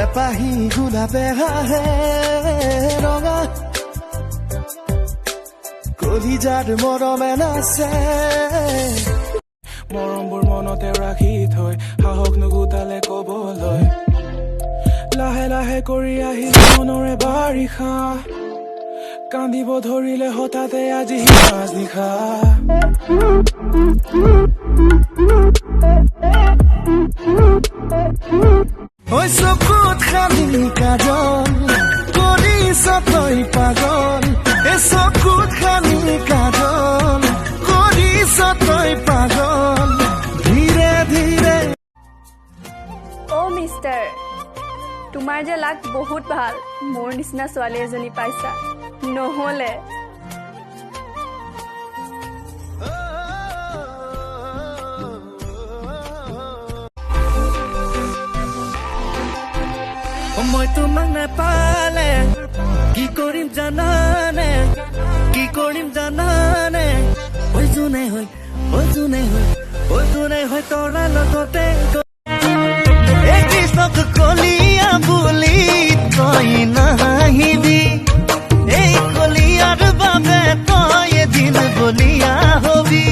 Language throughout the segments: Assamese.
এপাহি গোলাপে হাহে ৰঙা কলিজাত মৰমে নাচে মৰমবোৰ মনতে ৰাখি থৈ সাহস নুগুটালে কবলৈ লাহে লাহে কৰি আহিল মনৰে বাৰিষা কান্দিব ধৰিলে হঠাতে আজি মাজ নিশা ঐ চকুত খালি কাজল কৰিছ তই পাগল এ চকুত খালি কাজল কৰিছ তই পাগল ধীৰে ধীৰে অ' মিষ্টাৰ তোমাৰ যে লাগ বহুত ভাল মোৰ নিচিনা ছোৱালী এজনী পাইছা নহ'লে মই তোমাক নাপালে কি কৰিম জানানে কি কৰিম জানানে ঐ যোনে হয় তৰা লগতে এই কৃষ্ণক কলিয়া বুলি তই নাহিবি এই কলিয়াৰ বাবে তই এদিন বলিয়া হবি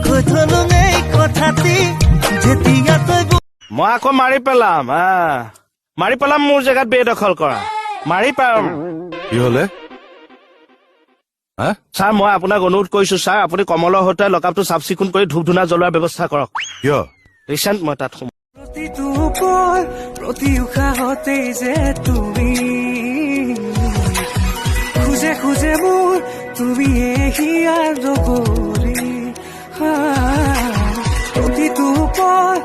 কৈ থলো এই কথাটি যেতিয়া তই মই আকৌ মাৰি পেলাম মোৰ জেগাত বেদখল কৰা মাৰি পাম কি হলে ছাৰ মই আপোনাক অনুৰোধ কৰিছো ছাৰ আপুনি কমলৰ সৈতে লকআপটো চাফ চিকুণ কৰি ধূপ ধূনা জ্বলোৱাৰ ব্যৱস্থা কৰক কিয় ৰিচেণ্ট মই তাত প্ৰতিটো পল প্ৰতি উশাহতে যে তুমি খুজে খুজে মোৰ তুমি হিয়াৰ নগৰী প্ৰতিটো পল